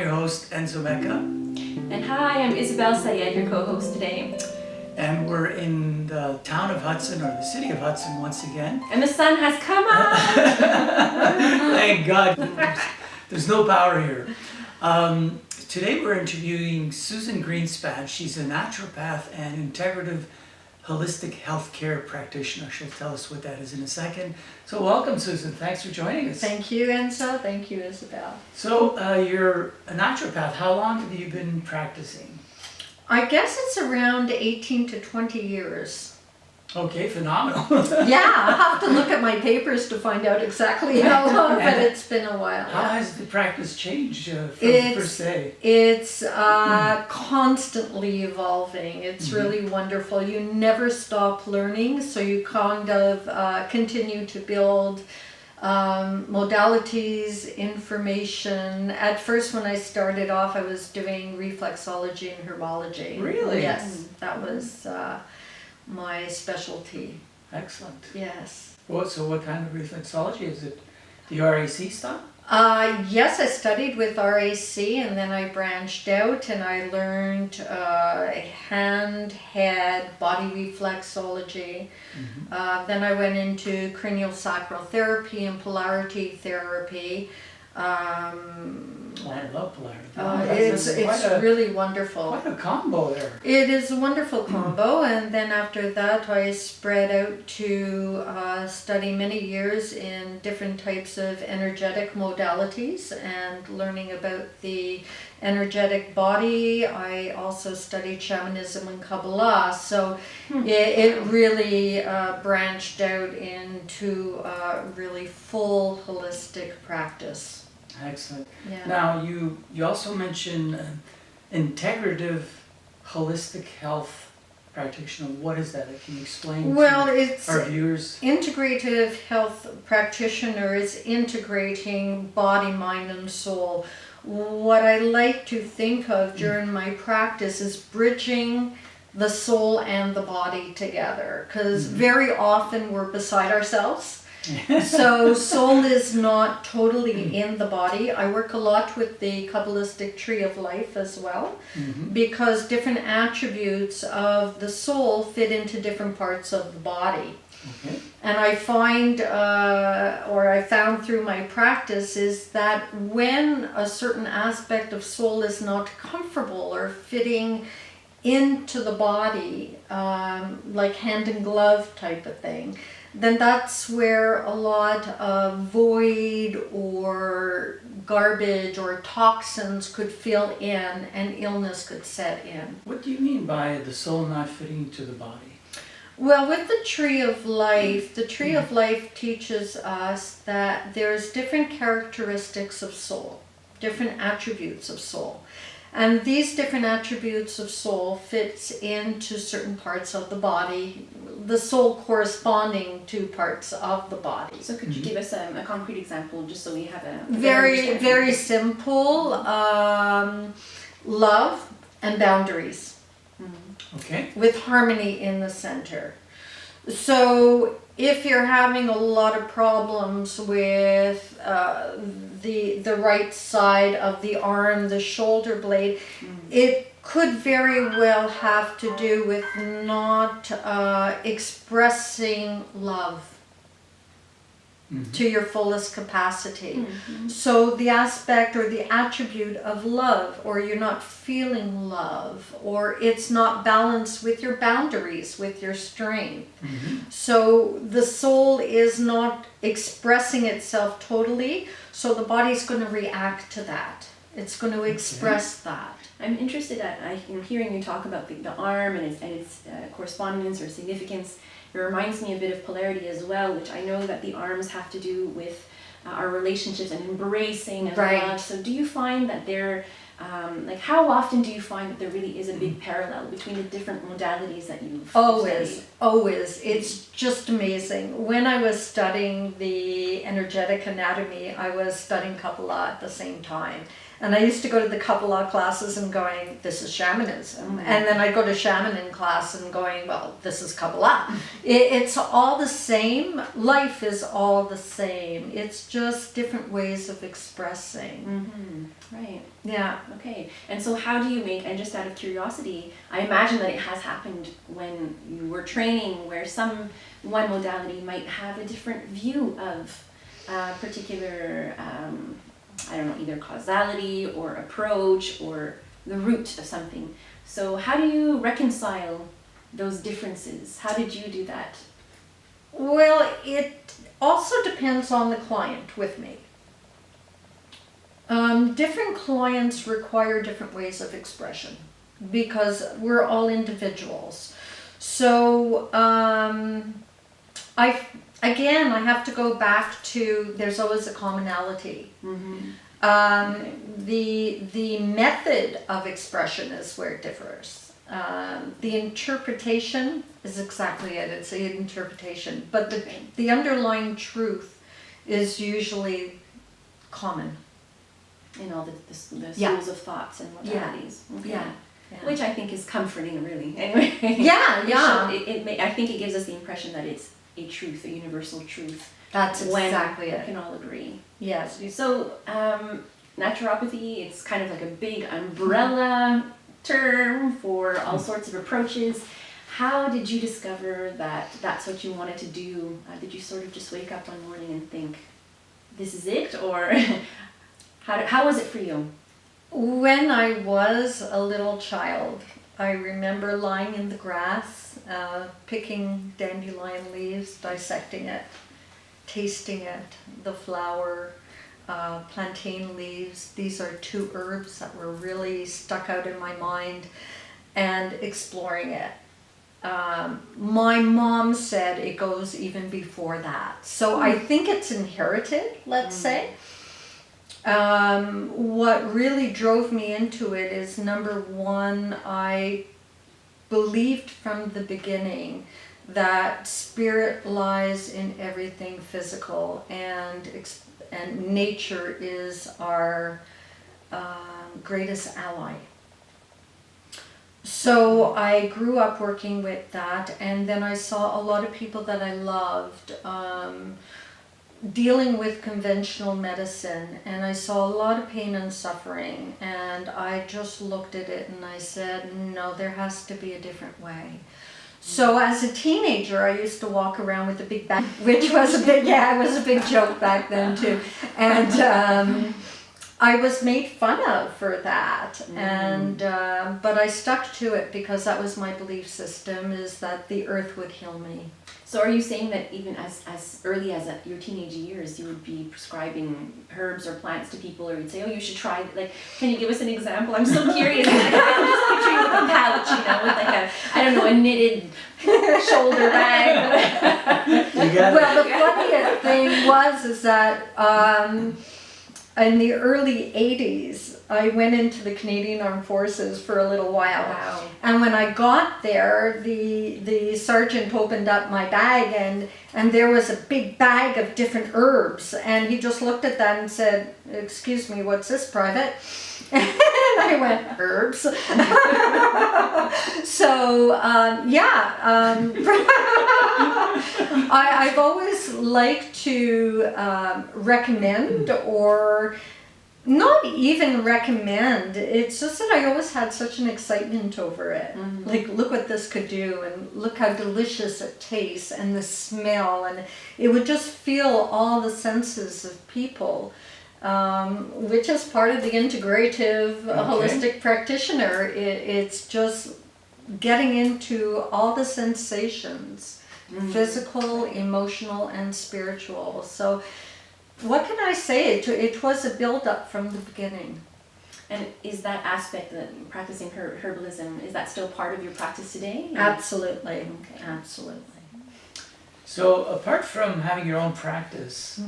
your host, Enzo Mecca. And hi, I'm Isabel Sayed, your co-host today. And we're in the town of Hudson, or the city of Hudson once again. And the sun has come out! Thank God. There's no power here. Today we're interviewing Susan Greenspan. She's a naturopath and integrative holistic healthcare practitioner. She'll tell us what that is in a second. So welcome, Susan. Thanks for joining us. Thank you, Enzo. Thank you, Isabel. So you're a naturopath. How long have you been practicing? I guess it's around 18 to 20 years. Okay, phenomenal. Yeah, I have to look at my papers to find out exactly how long, but it's been a while. How Yeah. has the practice changed from the first day? It's constantly evolving. It's really wonderful. You never stop learning, so you kind of continue to build modalities, information. At first, when I started off, I was doing Reflexology and Herbalism. Really? Yes, that was my specialty. Excellent. Yes. So what kind of reflexology is it? The RAC style? Yes, I studied with RAC and then I branched out and I learned hand, head, body reflexology. Then I went into CranioSacral Therapy and Polarity therapy. Oh, I love Polarity. It's really wonderful. Quite a combo there. It is a wonderful combo, and then after that I spread out to study many years in different types of energetic modalities and learning about the energetic body. I also studied Shamanism and Kabbalah, so it really branched out into really full holistic practice. Excellent. Yeah. Now, you also mentioned integrative holistic health practitioner. What is that? Can you explain to our viewers? Integrative health practitioner is integrating body, mind, and soul. What I like to think of during my practice is bridging the soul and the body together, because very often we're beside ourselves. So soul is not totally in the body. I work a lot with the Kabbalistic tree of life as well, because different attributes of the soul fit into different parts of the body. Okay. And I find, or I found through my practice, is that when a certain aspect of soul is not comfortable or fitting into the body, like hand and glove type of thing, then that's where a lot of void or garbage or toxins could fill in and illness could set in. What do you mean by the soul not fitting into the body? Well, with the Tree of Life, the Tree of Life teaches us that there's different characteristics of soul, different attributes of soul. And these different attributes of soul fits into certain parts of the body, the soul corresponding to parts of the body. So could you give us a concrete example, just so we have a very simple, love and boundaries. Okay. With harmony in the center. So if you're having a lot of problems with the right side of the arm, the shoulder blade, it could very well have to do with not expressing love to your fullest capacity. So the aspect or the attribute of love, or you're not feeling love, or it's not balanced with your boundaries, with your strength. So the soul is not expressing itself totally, so the body's going to react to that. It's going to express that. I'm interested in hearing you talk about the arm and its correspondence or significance. It reminds me a bit of Polarity as well, which I know that the arms have to do with our relationships and embracing and love. So do you find that there, how often do you find that there really is a big parallel between the different modalities that you've studied? always. It's just amazing. When I was studying the energetic anatomy, I was studying Kabbalah at the same time. And I used to go to the Kabbalah classes and going, this is shamanism. And then I'd go to shamanin class and going, well, this is Kabbalah. It's all the same. Life is all the same. It's just different ways of expressing. Right. Yeah. Okay. And so how do you make, and just out of curiosity, I imagine that it has happened when you were training where one modality might have a different view of particular, I don't know, either causality or approach or the root of something. So how do you reconcile those differences? How did you do that? Well, it also depends on the client with me. Different clients require different ways of expression because we're all individuals. So I have to go back to, there's always a commonality. The method of expression is where it differs. The interpretation is exactly it. It's the interpretation, but the underlying truth is usually common. In all the schools of thoughts and modalities. Okay. Yeah. Which I think is comforting, really. Anyway. I think it gives us the impression that it's a truth, a universal truth. That's exactly it. We can all agree. Yes. So, naturopathy, it's kind of like a big umbrella term for all sorts of approaches. How did you discover that that's what you wanted to do? Did you sort of just wake up one morning and think, this is it? Or how was it for you? When I was a little child, I remember lying in the grass, picking dandelion leaves, dissecting it, tasting it, the flower, plantain leaves. These are two herbs that were really stuck out in my mind, and exploring it. My mom said it goes even before that. So I think it's inherited, let's say. What really drove me into it is, number one, I believed from the beginning that spirit lies in everything physical, and nature is our greatest ally. So I grew up working with that, and then I saw a lot of people that I loved dealing with conventional medicine, and I saw a lot of pain and suffering, and I just looked at it and I said, no, there has to be a different way. So as a teenager, I used to walk around with a big bag, which was a big, it was a big joke back then too. And I was made fun of for that. And but I stuck to it because that was my belief system, is that the earth would heal me. So are you saying that even as early as your teenage years, you would be prescribing herbs or plants to people, or you'd say, oh, you should try, like, can you give us an example? I'm so curious. I'm just picturing with a pouch, with like a knitted shoulder bag. Well, the funniest thing is that in the early 80s, I went into the Canadian Armed Forces for a little while. Wow. And when I got there, the sergeant opened up my bag, and there was a big bag of different herbs. And he just looked at that and said, excuse me, what's this, Private? And I went, herbs. So, I've always liked to recommend, or not even recommend. It's just that I always had such an excitement over it. Like, look what this could do, and look how delicious it tastes, and the smell, and it would just feel all the senses of people. Which is part of the integrative holistic practitioner. It's just getting into all the sensations, physical, emotional, and spiritual. So what can I say? It was a build-up from the beginning. And is that aspect, that practicing herbalism, is that still part of your practice today? Absolutely. Okay. Absolutely. So apart from having your own practice,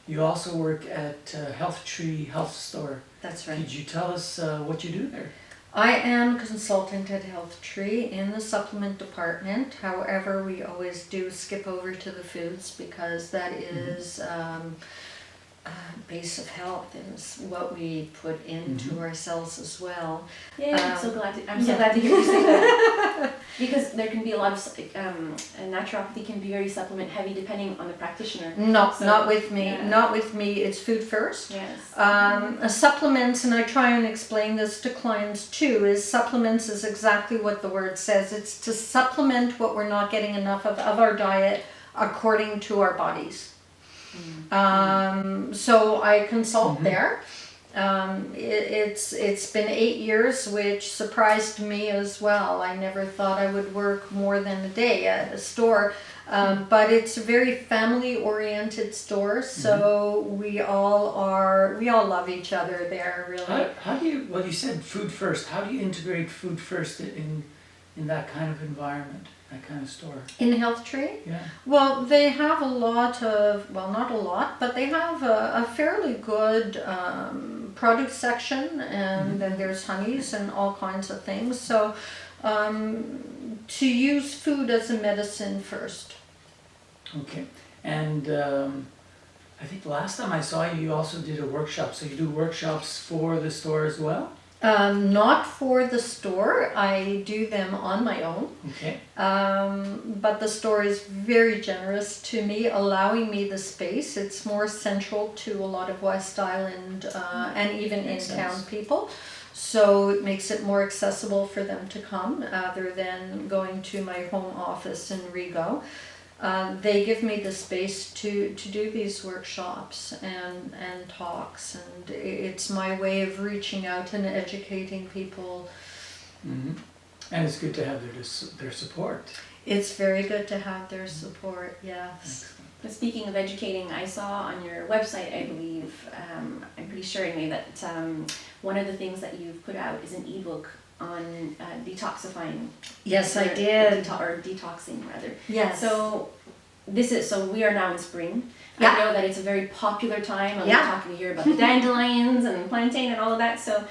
you also work at Health Tree Health Store. That's right. Could you tell us what you do there? I am consultant at Health Tree in the supplement department. However, we always do skip over to the foods because that is base of health is what we put into ourselves as well. Yeah, I'm so glad to hear you say that. Because there can be a lot of naturopathy can be very supplement heavy depending on the practitioner. No, So, not with me. yeah. Not with me. It's food first. Yes. Supplements, and I try and explain this to clients too, is supplements is exactly what the word says. It's to supplement what we're not getting enough of our diet according to our bodies. So I consult there. It's been 8 years, which surprised me as well. I never thought I would work more than a day at a store, but it's a very family-oriented store, so we all love each other there, really. How do you, well, you said food first. How do you integrate food first in that kind of environment, that kind of store? In Health Tree? Yeah. Well, they have a lot of, well, not a lot, but they have a fairly good produce section, and then there's honeys and all kinds of things. So to use food as a medicine first. Okay. And I think the last time I saw you, you also did a workshop. So you do workshops for the store as well? Not for the store. I do them on my own. Okay. But the store is very generous to me, allowing me the space. It's more central to a lot of West Island and even in-town people. So it makes it more accessible for them to come rather than going to my home office in Rigo. They give me the space to do these workshops and talks, and it's my way of reaching out and educating people. And it's good to have their support. It's very good to have their support, yes. But speaking of educating, I saw on your website, I believe, I'm pretty sure anyway, that one of the things that you've put out is an ebook on detoxifying. Yes, I did. Or detoxing, rather. Yes. So we are now in spring. Yeah. I know that it's a very popular time. I'm Yeah. talking here about the dandelions and plantain and all of that. So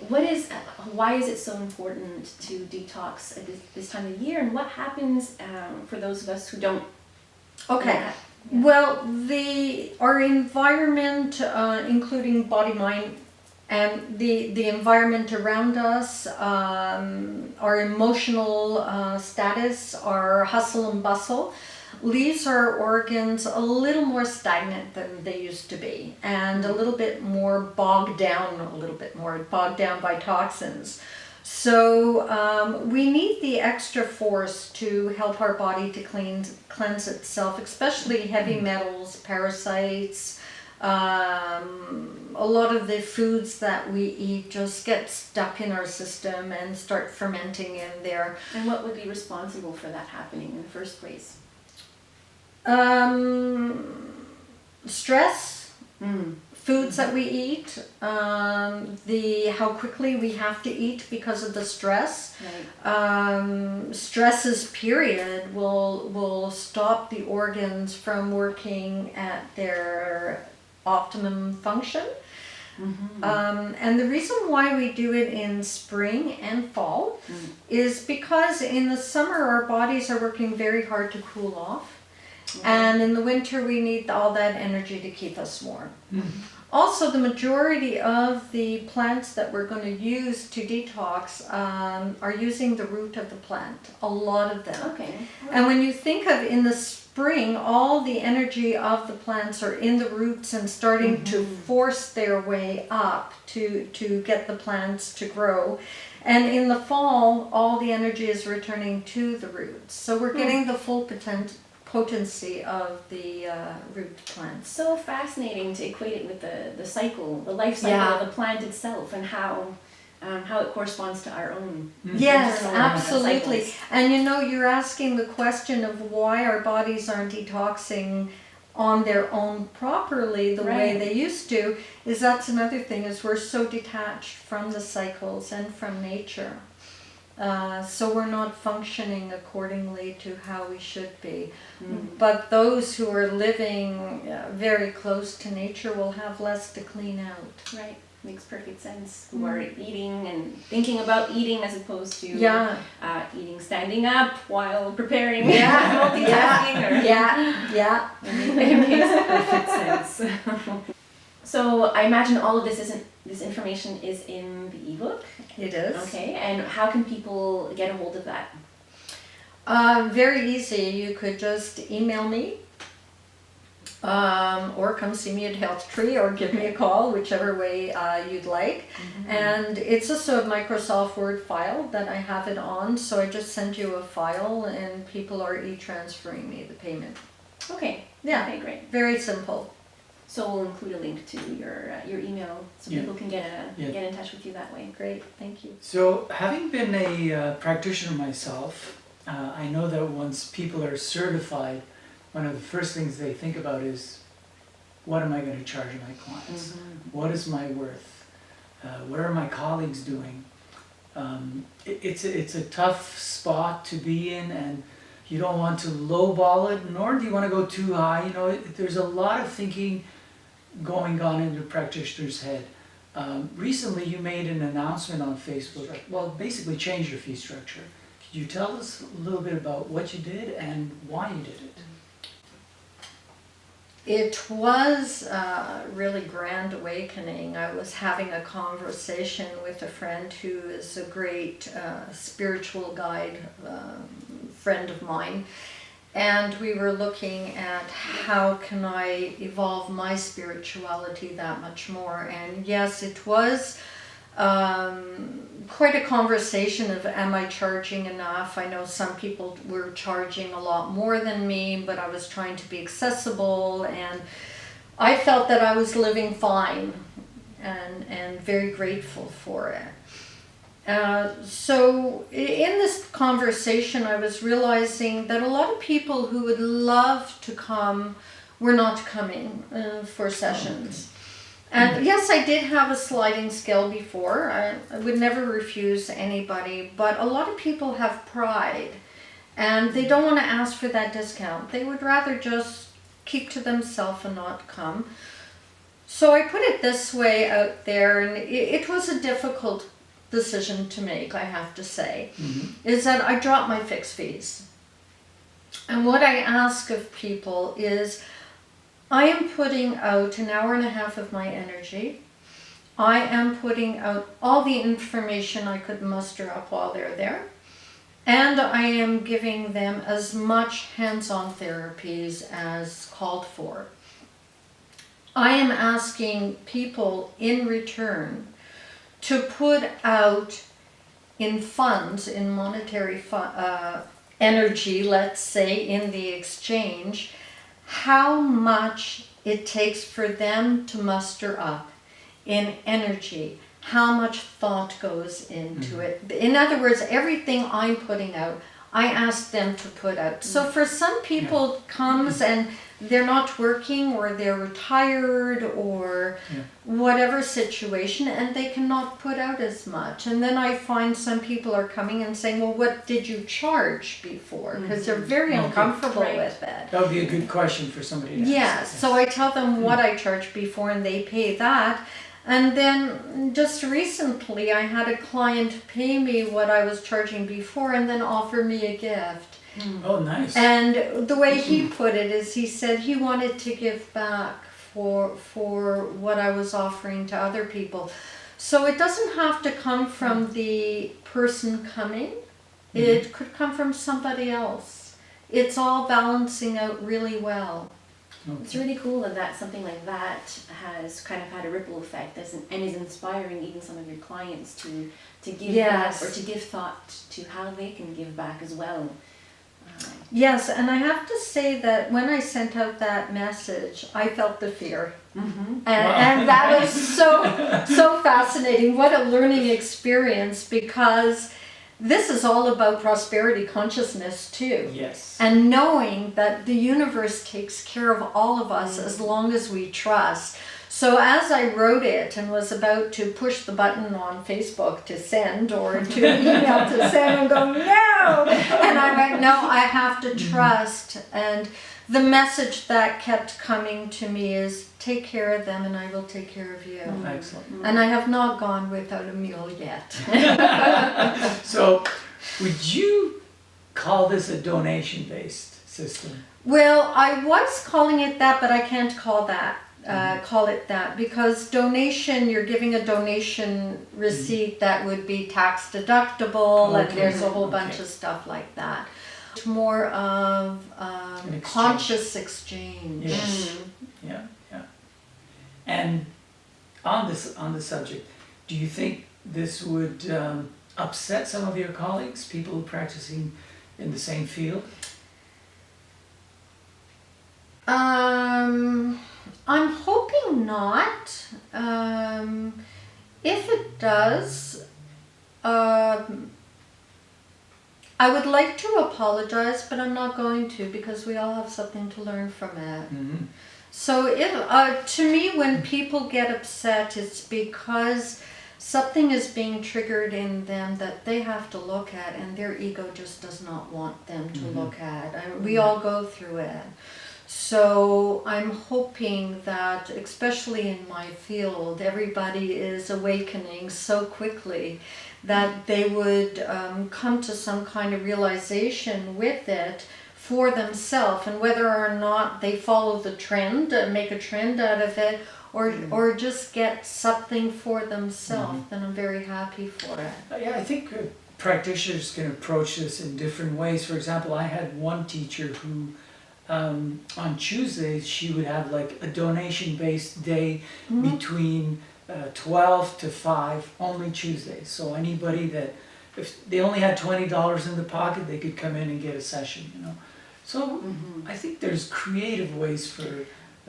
why is it so important to detox at this time of year, and what happens for those of us who don't? Okay. Yeah. Well, our environment, including body, mind, and the environment around us, our emotional status, our hustle and bustle, leaves our organs a little more stagnant than they used to be, and a little bit more bogged down by toxins. So we need the extra force to help our body to cleanse itself, especially heavy metals, parasites. A lot of the foods that we eat just get stuck in our system and start fermenting in there. And what would be responsible for that happening in the first place? Stress, foods that we eat, how quickly we have to eat because of the stress. Right. Stresses, period, will stop the organs from working at their optimum function. And the reason why we do it in spring and fall is because in the summer our bodies are working very hard to cool off. And in the winter we need all that energy to keep us warm. Also, the majority of the plants that we're going to use to detox are using the root of the plant, a lot of them. Okay. And when you think of in the spring, all the energy of the plants are in the roots and starting to force their way up to get the plants to grow. And in the fall, all the energy is returning to the roots. So we're getting the full potency of the root plants. So fascinating to equate it with the cycle, the life cycle of the plant itself, and how it corresponds to our own. Yes, internal absolutely. cycles. And you're asking the question of why our bodies aren't detoxing on their own properly the way they used to. That's another thing, is we're so detached from the cycles and from nature. So we're not functioning accordingly to how we should be. But those who are living very close to nature will have less to clean out. Right. makes perfect sense. Who are eating and thinking about eating as opposed to eating standing up while preparing, multitasking. It makes perfect sense. So I imagine all of this information is in the ebook. It is. Okay, and how can people get a hold of that? Very easy. You could just email me, or come see me at Health Tree, or give me a call, whichever way you'd like. And it's just a Microsoft Word file that I have it on, so I just send you a file and people are e-transferring me the payment. Okay. Yeah. Okay, great. Very simple. So we'll include a link to your email so people can get in touch with you that way. Great, thank you. So, having been a practitioner myself, I know that once people are certified, one of the first things they think about is, what am I going to charge my clients? What is my worth? What are my colleagues doing? It's a tough spot to be in, and you don't want to lowball it, nor do you want to go too high. You know, there's a lot of thinking going on in the practitioner's head. Recently, you made an announcement on Facebook. Well, basically, changed your fee structure. Could you tell us a little bit about what you did and why you did it? It was a really grand awakening. I was having a conversation with a friend who is a great spiritual guide, friend of mine, and we were looking at how can I evolve my spirituality that much more. And yes, it was quite a conversation of, am I charging enough? I know some people were charging a lot more than me, but I was trying to be accessible, and I felt that I was living fine and very grateful for it. So in this conversation, I was realizing that a lot of people who would love to come were not coming for sessions. And yes, I did have a sliding scale before. I would never refuse anybody, but a lot of people have pride and they don't want to ask for that discount. They would rather just keep to themselves and not come. So I put it this way out there, and it was a difficult decision to make, I have to say, is that I dropped my fixed fees. And what I ask of people is, I am putting out an hour and a half of my energy. I am putting out all the information I could muster up while they're there. And I am giving them as much hands-on therapies as called for. I am asking people in return to put out in funds, in monetary energy, let's say, in the exchange, how much it takes for them to muster up in energy, how much thought goes into it. In other words, everything I'm putting out, I ask them to put out. So for some people it comes and they're not working, or they're retired, or whatever situation, and they cannot put out as much. And then I find some people are coming and saying, well, what did you charge before? Because they're very uncomfortable with that. That would be a good question for somebody to ask. Yes, so I tell them what I charged before and they pay that. And then just recently I had a client pay me what I was charging before and then offer me a gift. Oh, nice. And the way he put it is, he said he wanted to give back for what I was offering to other people. So it doesn't have to come from the person coming. It could come from somebody else. It's all balancing out really well. Okay. It's really cool that something like that has kind of had a ripple effect and is inspiring even some of your clients to give back, or to give thought to how they can give back as well. Yes, and I have to say that when I sent out that message, I felt the fear. And that was so fascinating. What a learning experience, because this is all about prosperity consciousness too. Yes. And knowing that the universe takes care of all of us as long as we trust. So as I wrote it and was about to push the button on Facebook to send or to email to send and go, no! And I went, no, I have to trust. And the message that kept coming to me is, take care of them and I will take care of you. Excellent. And I have not gone without a meal yet. So, would you call this a donation-based system? Well, I was calling it that, but I can't call it that because donation, you're giving a donation receipt that would be tax deductible, and there's a whole bunch of stuff like that. It's more of conscious exchange. Yes. Yeah. And on the subject, do you think this would upset some of your colleagues, people practicing in the same field? I'm hoping not. If it does, I would like to apologize, but I'm not going to because we all have something to learn from it. Mm-hmm. So to me, when people get upset, it's because something is being triggered in them that they have to look at, and their ego just does not want them to look at. We all go through it. So I'm hoping that, especially in my field, everybody is awakening so quickly that they would come to some kind of realization with it for themselves, and whether or not they follow the trend, make a trend out of it, or just get something for themselves, then I'm very happy for it. Yeah, I think practitioners can approach this in different ways. For example, I had one teacher who on Tuesdays she would have like a donation-based day between 12 to 5, only Tuesdays. So anybody that, if they only had $20 in the pocket, they could come in and get a session, you know. So I think there's creative ways for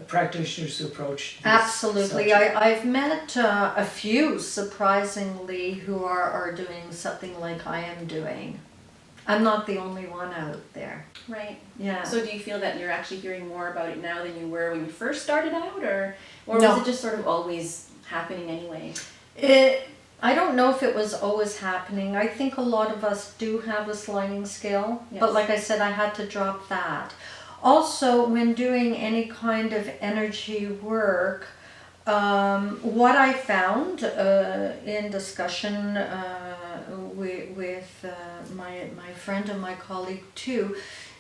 practitioners to approach this Absolutely. subject. I've met a few, surprisingly, who are doing something like I am doing. I'm not the only one out there. Right. Yeah. So do you feel that you're actually hearing more about it now than you were when you first started out, or No. was it just sort of always happening anyway? I don't know if it was always happening. I think a lot of us do have a sliding scale, but Yes. like I said, I had to drop that. Also, when doing any kind of energy work, what I found in discussion with my friend and my colleague too,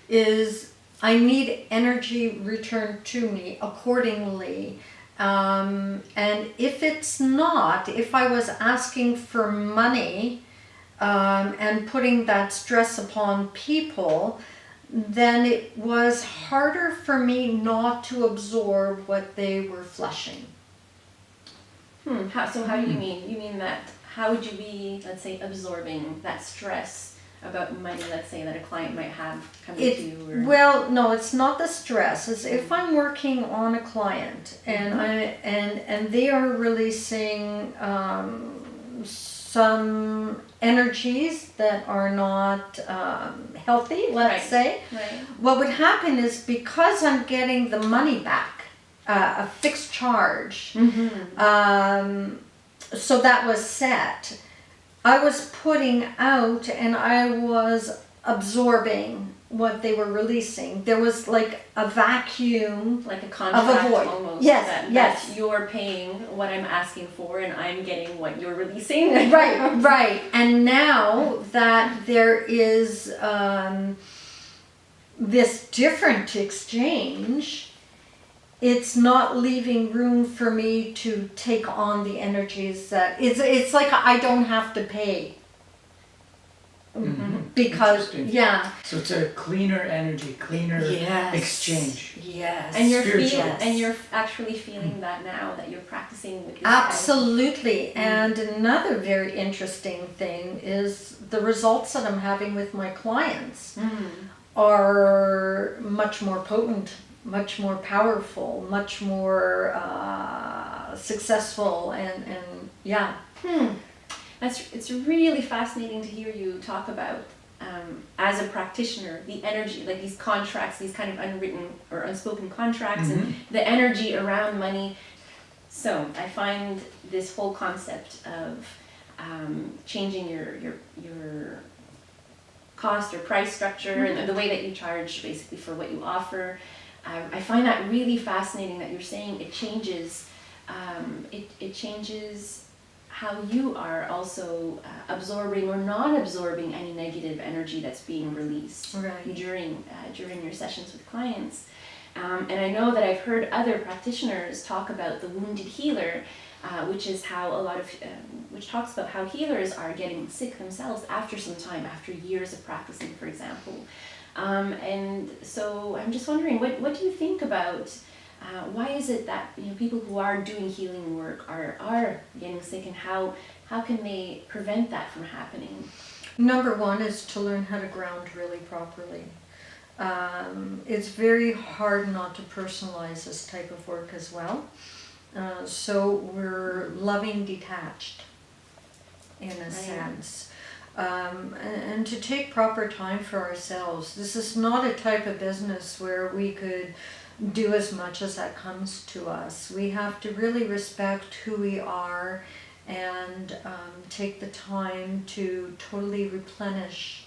is I need energy returned to me accordingly. And if it's not, if I was asking for money and putting that stress upon people, then it was harder for me not to absorb what they were flushing. How do you mean? You mean that, how would you be, let's say, absorbing that stress about money, let's say, that a client might have coming to you? Or... Well, no, it's not the stress. It's if I'm working on a client and and they are releasing some energies that are not healthy, let's say. Right. What would happen is, because I'm getting the money back, a fixed charge, so that was set, I was putting out and I was absorbing what they were releasing. There was like a vacuum, Like a contract void. almost. Yes, that yes. you're paying what I'm asking for and I'm getting what you're releasing. right. And now that there is this different exchange, it's not leaving room for me to take on the energies that it's like I don't have to pay. Because Interesting. So it's a cleaner energy, cleaner Yes. exchange. Yes. And you're Spiritual. and you're actually feeling that now that you're practicing with this Absolutely. And another very interesting thing is the results that I'm having with my clients are much more potent, much more powerful, much more successful, and yeah. It's really fascinating to hear you talk about, as a practitioner, the energy, like these contracts, these kind of unwritten or unspoken contracts, and the energy around money. So I find this whole concept of changing your cost or price structure and the way that you charge basically for what you offer, I find that really fascinating that you're saying it changes it changes how you are also absorbing or not absorbing any negative energy that's being released during your sessions with clients. And I know that I've heard other practitioners talk about the wounded healer, which is how which talks about how healers are getting sick themselves after some time, after years of practicing, for example. And so I'm just wondering, what do you think about why is it that people who are doing healing work are getting sick, and how can they prevent that from happening? Number one is to learn how to ground really properly. It's very hard not to personalize this type of work as well. So we're loving detached in a sense. And to take proper time for ourselves. This is not a type of business where we could do as much as that comes to us. We have to really respect who we are and take the time to totally replenish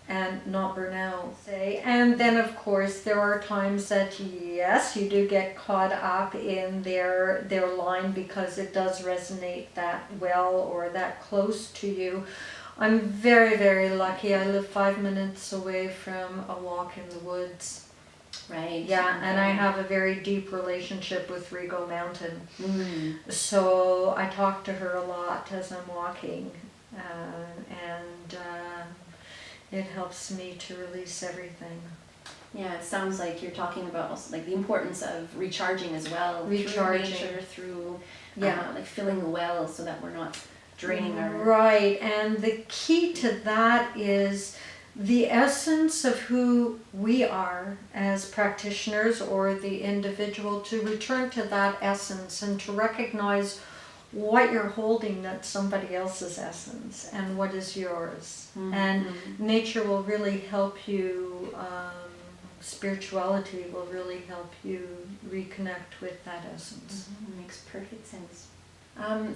and not burn out. And then of course there are times that yes, you do get caught up in their line because it does resonate that well or that close to you. I'm very, very lucky. I live 5 minutes away from a walk in the woods. Right. Yeah, and I have a very deep relationship with Rigo Mountain. So I talk to her a lot as I'm walking, and it helps me to release everything. Yeah, it sounds like you're talking about also like the importance of recharging as well. Recharging. Through nature, through like filling the well so that we're not draining our... Right, and the key to that is the essence of who we are as practitioners or the individual, to return to that essence and to recognize what you're holding that's somebody else's essence and what is yours. And nature will really help you, spirituality will really help you reconnect with that essence. Makes perfect sense.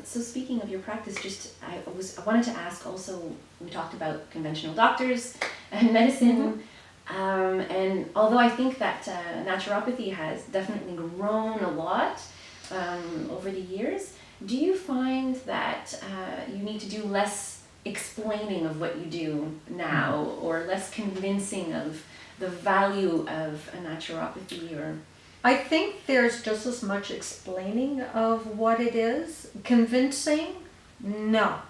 So speaking of your practice, I wanted to ask also, we talked about conventional doctors and medicine, and although I think that naturopathy has definitely grown a lot over the years, do you find that you need to do less explaining of what you do now, or less convincing of the value of a naturopathy? Or I think there's just as much explaining of what it is. Convincing? No.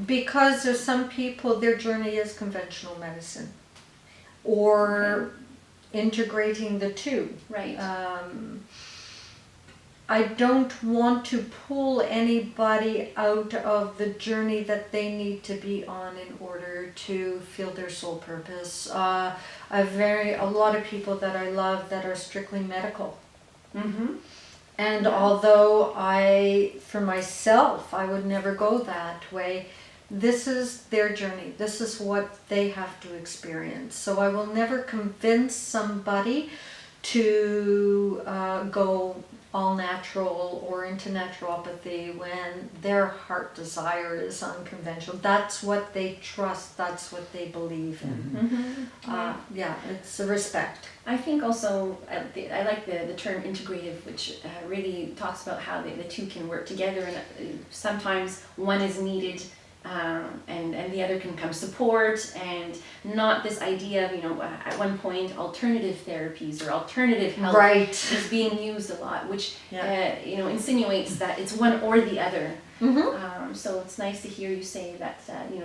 Because there's some people, their journey is conventional medicine. Or integrating the two. Right. I don't want to pull anybody out of the journey that they need to be on in order to feel their soul purpose. A lot of people that I love that are strictly medical. And although for myself, I would never go that way, this is their journey. This is what they have to experience. So I will never convince somebody to go all natural or into naturopathy when their heart desire is unconventional. That's what they trust, that's what they believe in. Yeah, it's a respect. I think also, I like the term integrative, which really talks about how the two can work together, and sometimes one is needed and the other can come support, and not this idea of, at one point alternative therapies or alternative health is being used a lot, which insinuates that it's one or the other. So it's nice to hear you say that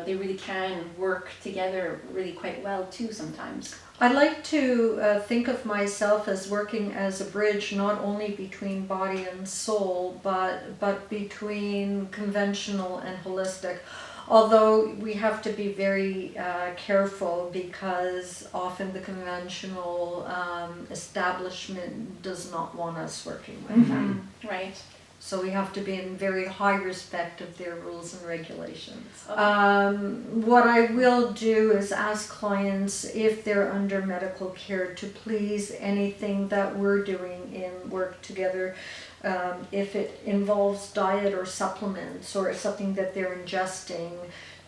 they really can work together really quite well too sometimes. I like to think of myself as working as a bridge, not only between body and soul, but between conventional and holistic. Although we have to be very careful, because often the conventional establishment does not want us working with them. Right. So we have to be in very high respect of their rules and regulations. Okay. What I will do is ask clients if they're under medical care to please anything that we're doing in work together, if it involves diet or supplements or something that they're ingesting,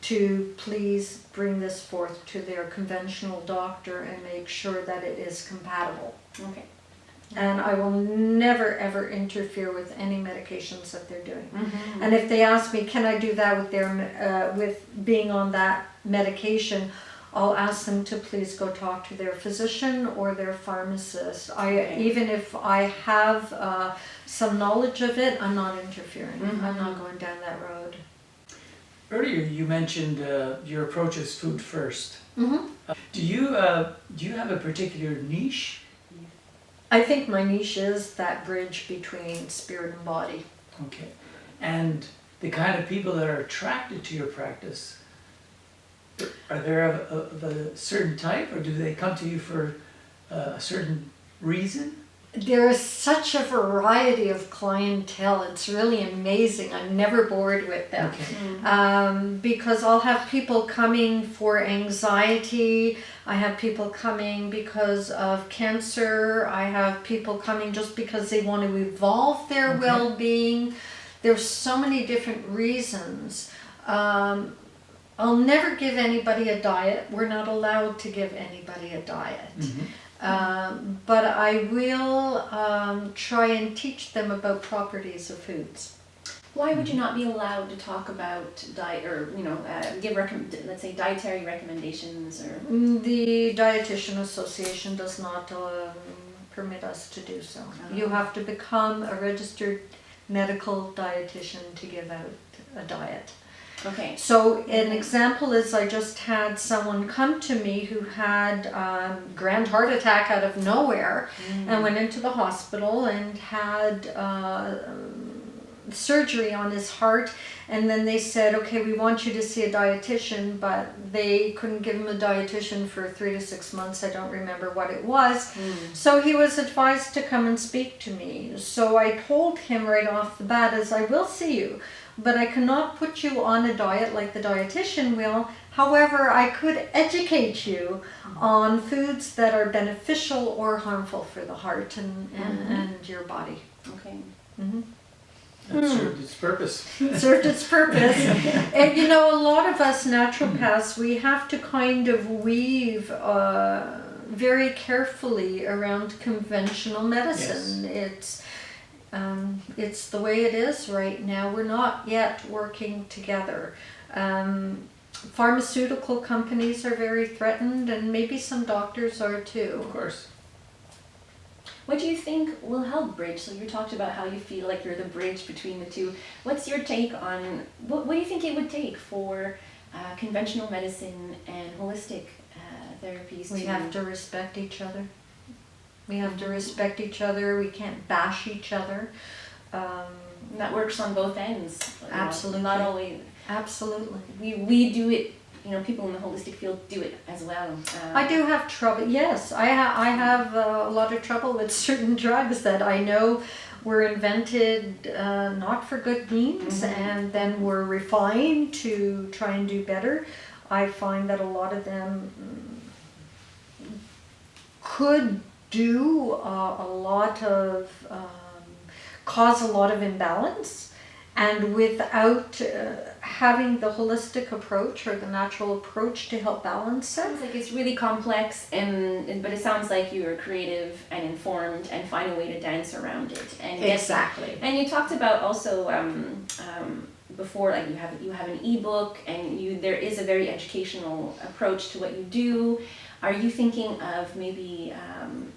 to please bring this forth to their conventional doctor and make sure that it is compatible. Okay. And I will never ever interfere with any medications that they're doing. Mm-hmm. And if they ask me, can I do that with their with being on that medication, I'll ask them to please go talk to their physician or their pharmacist. Even if I have some knowledge of it, I'm not interfering. Mm-hmm. I'm not going down that road. Earlier you mentioned your approach is food first. Mm-hmm. Do you have a particular niche? I think my niche is that bridge between spirit and body. Okay. And the kind of people that are attracted to your practice, are they of a certain type, or do they come to you for a certain reason? There is such a variety of clientele. It's really amazing. I'm never bored with them. Okay. Because I'll have people coming for anxiety. I have people coming because of cancer. I have people coming just because they want to evolve their Okay. well-being. There's so many different reasons. I'll never give anybody a diet. We're not allowed to give anybody a diet. Mm-hmm. But I will try and teach them about properties of foods. Why would you not be allowed to talk about diet, or give let's say dietary recommendations, or? The Dietitian Association does not permit us to do so. You have to become a registered medical dietitian to give out a diet. Okay. So an example is I just had someone come to me who had grand heart attack out of nowhere and went into the hospital and had surgery on his heart, and then they said, okay, we want you to see a dietitian, but they couldn't give him a dietitian for 3 to 6 months. I don't remember what it was. So he was advised to come and speak to me. So I told him right off the bat, as I will see you, but I cannot put you on a diet like the dietitian will. However, I could educate you on foods that are beneficial or harmful for the heart and your body. Okay. Mm-hmm. That served its purpose. Served its purpose. And a lot of us naturopaths, we have to kind of weave very carefully around conventional medicine. Yes. It's the way it is right now. We're not yet working together. Pharmaceutical companies are very threatened, and maybe some doctors are too. Of course. What do you think will help bridge? So you talked about how you feel like you're the bridge between the two. What's your take on, what do you think it would take for conventional medicine and holistic therapies? We have to respect each other. We have to respect each other. We can't bash each other. And that works on both ends. Absolutely. Not always. Absolutely. We do it. People in the holistic field do it as well. I do have trouble. Yes, I have a lot of trouble with certain drugs that I know were invented not for good means, and then were refined to try and do better. I find that a lot of them could do a lot of cause a lot of imbalance, and without having the holistic approach or the natural approach to help balance it. Sounds like it's really complex, but it sounds like you are creative and informed and find a way to dance around it. And Exactly. And you talked about also before, like you have an ebook, and there is a very educational approach to what you do. Are you thinking of maybe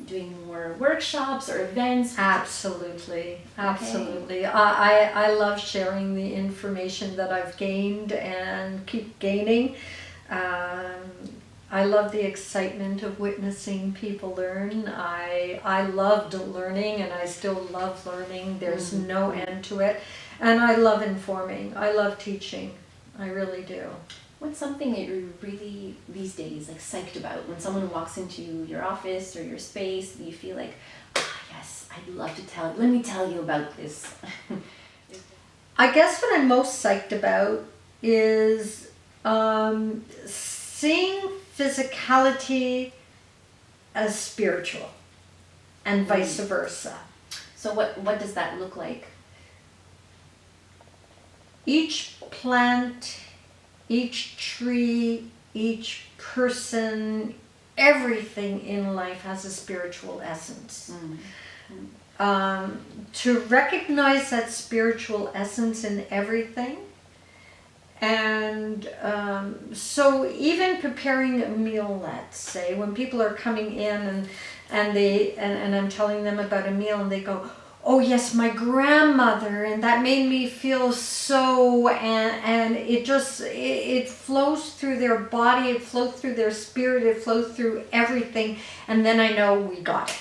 doing more workshops or events? Absolutely, absolutely. Okay. I love sharing the information that I've gained and keep gaining. I love the excitement of witnessing people learn. I loved learning, and I still love learning. There's no end to it. And I love informing. I love teaching. I really do. What's something that you're really, these days, like psyched about? When someone walks into your office or your space, you feel like, yes, I'd love to let me tell you about this. I guess what I'm most psyched about is seeing physicality as spiritual and vice versa. So what does that look like? Each plant, each tree, each person, everything in life has a spiritual essence. To recognize that spiritual essence in everything. And so even preparing a meal, let's say, when people are coming in and I'm telling them about a meal and they go, oh yes, my grandmother, and that made me feel so, and it flows through their body, it flows through their spirit, it flows through everything, and then I know we got it.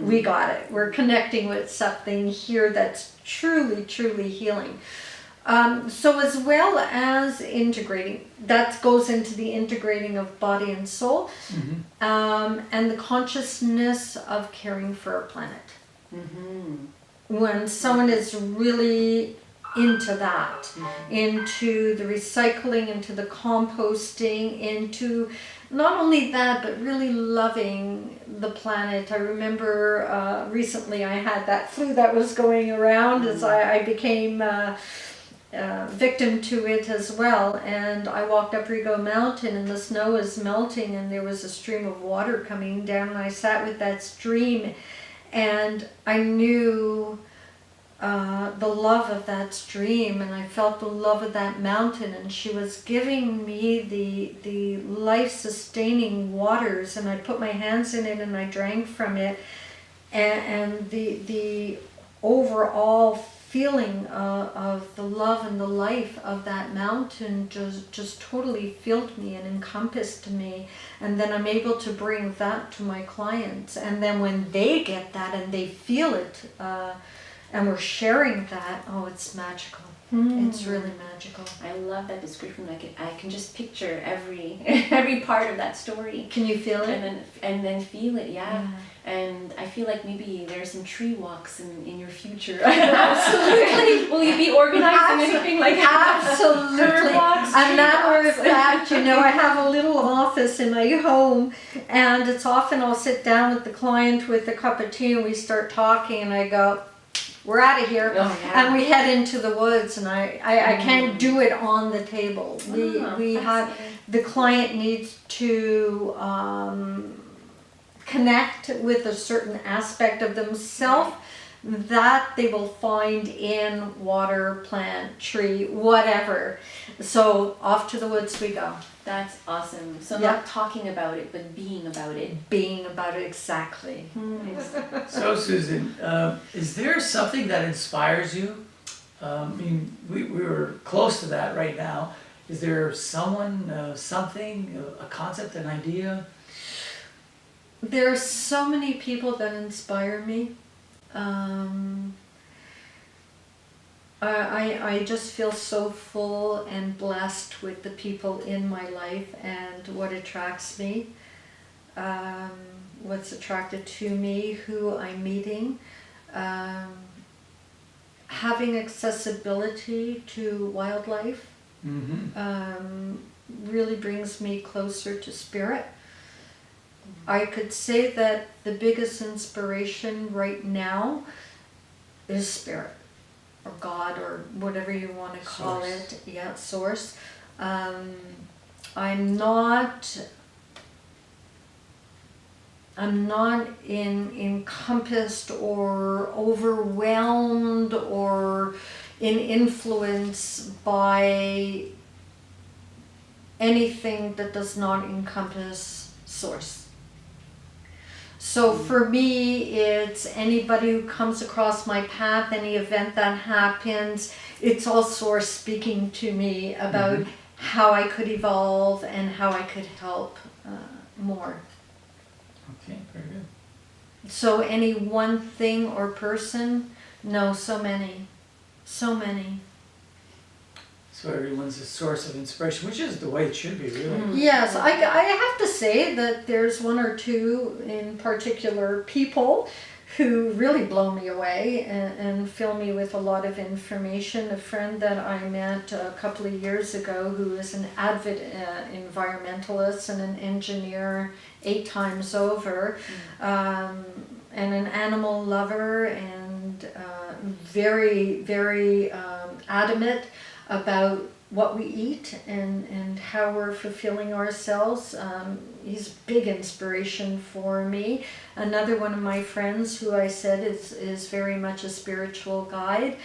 We got it. We're connecting with something here that's truly, truly healing. So as well as integrating, that goes into the integrating of body and soul, and the consciousness of caring for our planet. When someone is really into that, into the recycling, into the composting, into not only that, but really loving the planet. I remember recently I had that flu that was going around as I became victim to it as well, and I walked up Rigaud Mountain and the snow was melting and there was a stream of water coming down, and I sat with that stream and I knew the love of that stream, and I felt the love of that mountain, and she was giving me the life-sustaining waters, and I put my hands in it and I drank from it, and the overall feeling of the love and the life of that mountain just totally filled me and encompassed me. And then I'm able to bring that to my clients, and then when they get that and they feel it, and we're sharing that, oh, it's magical. It's really magical. I love that description. I can just picture every part of that story. Can you feel it? And then feel it, yeah. And I feel like maybe there are some tree walks in your future. Absolutely. Will you be organizing anything like that? Absolutely. Walks, A matter of walks. fact, I have a little office in my home, and it's often I'll sit down with the client with a cup of tea and we start talking, and I go, we're out of here, and we head into the woods, and I can't do it on the table. We have, the client needs to connect with a certain aspect of themselves that they will find in water, plant, tree, whatever. So off to the woods we go. That's awesome. So not talking about it, but being about it. Being about it, exactly. So Susan, is there something that inspires you? I mean, we were close to that right now. Is there someone, something, a concept, an idea? There are so many people that inspire me. I just feel so full and blessed with the people in my life and what attracts me, what's attracted to me, who I'm meeting. Having accessibility to wildlife really brings me closer to spirit. I could say that the biggest inspiration right now is spirit, or God, or whatever you want to call it. Yeah, source. I'm not encompassed or overwhelmed or in influence by anything that does not encompass source. So for me, it's anybody who comes across my path, any event that happens, it's all source speaking to me about how I could evolve and how I could help more. Okay, very good. So any one thing or person? No, so many. So many. So everyone's a source of inspiration, which is the way it should be, really. Yes, I have to say that there's one or two in particular people who really blow me away and fill me with a lot of information. A friend that I met a couple of years ago who is an avid environmentalist and an engineer 8 times over, and an animal lover, and very, very adamant about what we eat and how we're fulfilling ourselves. He's big inspiration for me. Another one of my friends who I said is very much a spiritual guide.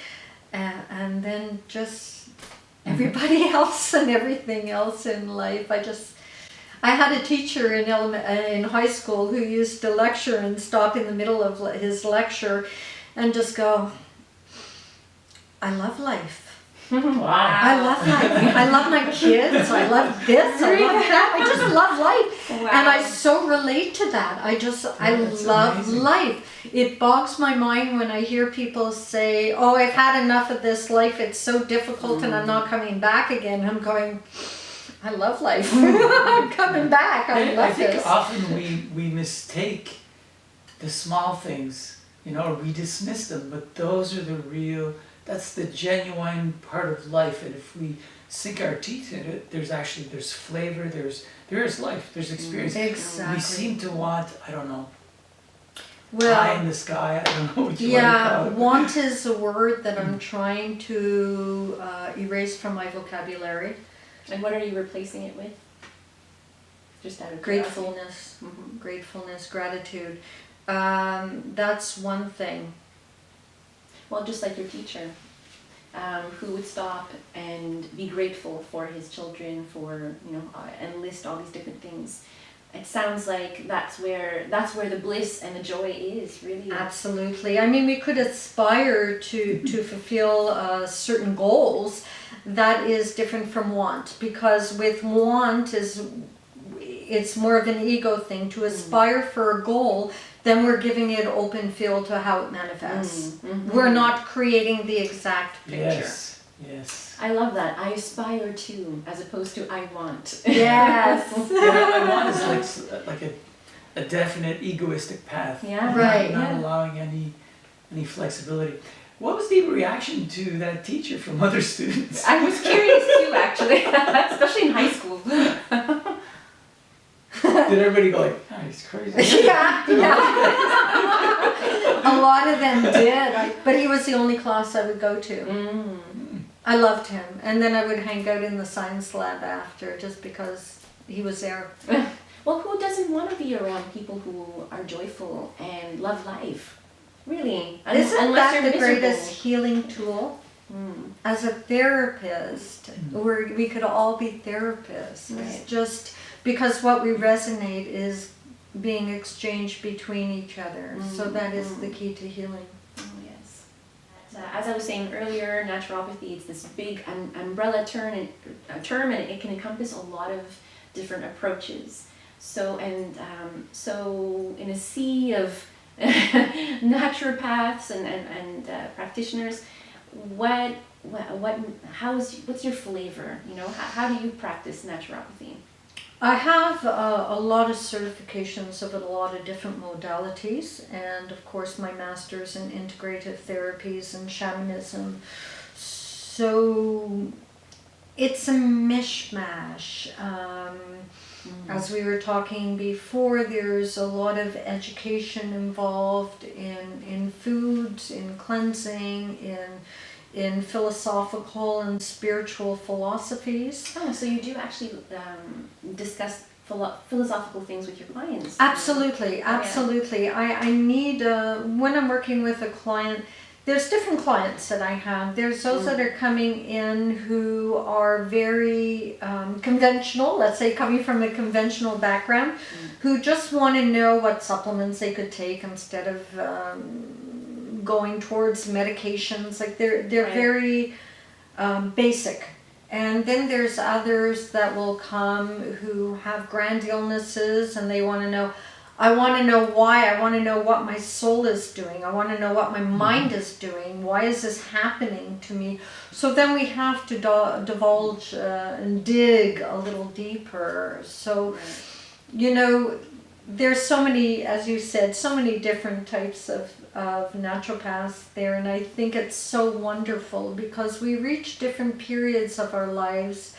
And then just everybody else and everything else in life. I had a teacher in high school who used to lecture and stop in the middle of his lecture and just go, I love life. Wow. I love life. I love my kids. I love this. I love that. I just love life. Wow. And I so relate to that. I That's love amazing. life. It bogs my mind when I hear people say, oh, I've had enough of this life. It's so difficult and I'm not coming back again. I'm going, I love life. I'm coming back. I love I think this. often we mistake the small things, or we dismiss them, but those are the real, that's the genuine part of life. And if we sink our teeth in it, there's flavor, there is life, there's experience. Exactly. We seem to want, I don't know, pie Well, in the sky, I don't know what you yeah, want to call it. want is a word that I'm trying to erase from my vocabulary. And what are you replacing it with? Just out of curiosity. Gratefulness, Mhm. gratefulness, gratitude. That's one thing. Well, just like your teacher, who would stop and be grateful for his children, and list all these different things. It sounds like that's where the bliss and the joy is, really. Absolutely. I mean, we could aspire to fulfill certain goals. That is different from want, because with want it's more of an ego thing. To aspire for a goal, then we're giving it open field to how it manifests. We're not creating the exact picture. Yes. I love that. I aspire to, as opposed to I want. Yes. Yeah, I want is like a definite egoistic path. Yeah. Right. Not Yeah. allowing any flexibility. What was the reaction to that teacher from other students? I was curious too, actually, especially in high school. Did everybody go like, oh, he's crazy? Yeah. A lot of them did, but he was the only class I would go to. I loved him, and then I would hang out in the science lab after, just because he was there. Well, who doesn't want to be around people who are joyful and love life? Really. Isn't Unless that you're the miserable. greatest healing tool? As a therapist, we could all be therapists. Right. It's just because what we resonate is being exchanged between each other. So that is the key to healing. Oh, yes. As I was saying earlier, naturopathy is this big umbrella term, and it can encompass a lot of different approaches. So in a sea of naturopaths and practitioners, what's your flavor? How do you practice naturopathy? I have a lot of certifications of a lot of different modalities, and of course my master's in integrative therapies and shamanism. So it's a mishmash. As we were talking before, there's a lot of education involved in foods, in cleansing, in philosophical and spiritual philosophies. Oh, so you do actually discuss philosophical things with your clients? Absolutely, absolutely. I need, when I'm working with a client, there's different clients that I have. There's those that are coming in who are very conventional, let's say coming from a conventional background, who just want to know what supplements they could take instead of going towards medications. Like they're Right. very basic. And then there's others that will come who have grand illnesses and they want to know, I want to know why, I want to know what my soul is doing, I want to know what my mind is doing, why is this happening to me? So then we have to divulge and dig a little deeper. So, there's so many, as you said, so many different types of naturopaths there, and I think it's so wonderful because we reach different periods of our lives,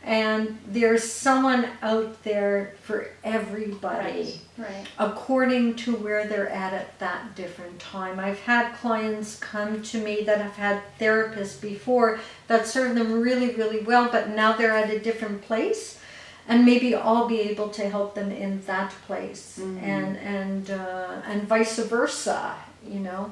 and there's someone out there for everybody. Right. According to where they're at that different time. I've had clients come to me that have had therapists before that served them really, really well, but now they're at a different place, and maybe I'll be able to help them in that place, and vice versa, you know.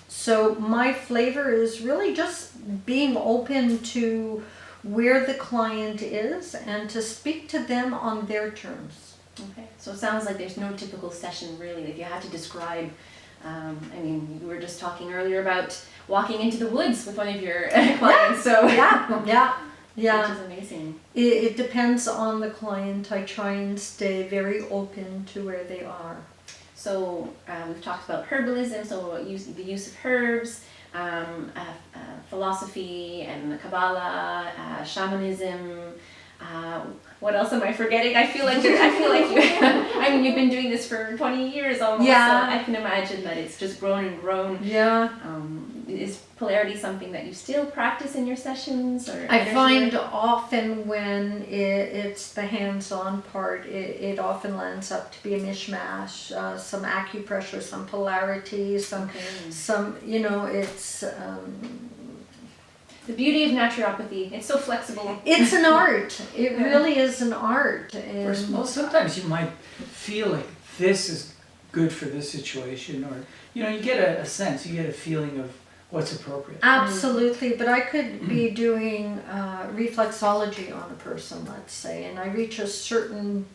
So my flavor is really just being open to where the client is and to speak to them on their terms. Okay, so it sounds like there's no typical session really. If you had to describe, I mean, you were just talking earlier about walking into the woods with one of your clients, so Yeah. which is amazing. It depends on the client. I try and stay very open to where they are. So we've talked about herbalism, so the use of herbs, philosophy and the Kabbalah, Shamanism. What else am I forgetting? I feel like you. I mean, you've been doing this for 20 years almost. Yeah. So I can imagine that it's just grown and grown. Yeah. Is polarity something that you still practice in your sessions? Or I find often when it's the hands-on part, it often lands up to be a mishmash. Some acupressure, some polarity, some, you know, it's. The beauty of naturopathy, it's so flexible. It's an art. It really is an art. And Well, sometimes you might feel like this is good for this situation, or you know, you get a sense, you get a feeling of what's appropriate. Absolutely, but I could be doing reflexology on a person, let's say, and I reach a certain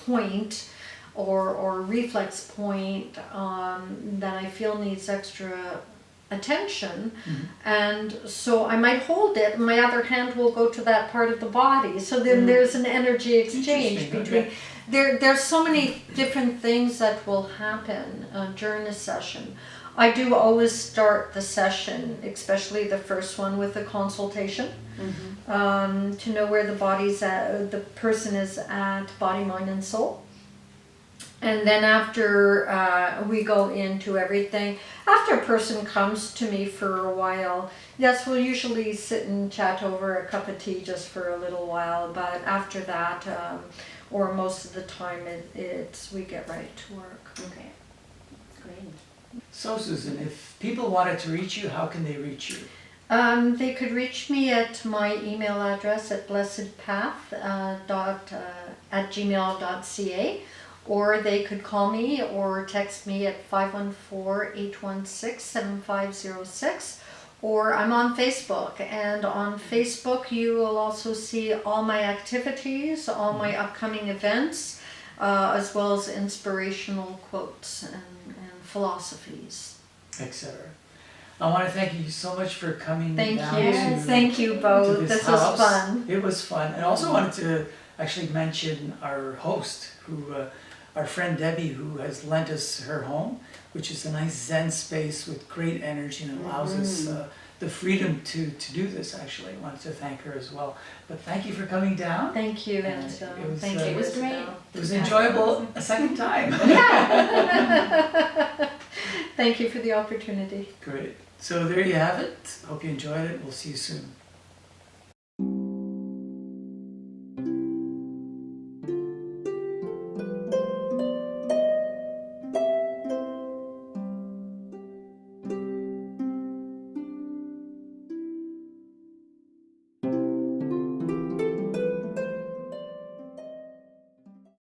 point or reflex point that I feel needs extra attention, and so I might hold it and my other hand will go to that part of the body, so then there's an energy exchange between there's so many different things that will happen during a session. I do always start the session, especially the first one, with a consultation to know where the body's at, the person is at, body, mind, and soul. And then after we go into everything, after a person comes to me for a while, yes, we'll usually sit and chat over a cup of tea just for a little while, but after that, or most of the time, it's we get right to work. Okay, great. So Susan, if people wanted to reach you, how can they reach you? They could reach me at my email address at blessedpath@gmail.ca, or they could call me or text me at 514-816-7506, or I'm on Facebook, and on Facebook you will also see all my activities, all my upcoming events, as well as inspirational quotes and philosophies. Etc. I want to thank you so much for coming Thank down you. to Thank you both. this This was house. fun. It was fun. And I also wanted to actually mention our host, who our friend Debbie, who has lent us her home, which is a nice Zen space with great energy and allows us the freedom to do this. Actually, I wanted to thank her as well. But thank you for coming down. Thank you, And and it was, thank you. It was great. Isabel. It was enjoyable a second time. Thank you for the opportunity. Great. So there you have it. Hope you enjoyed it. We'll see you soon.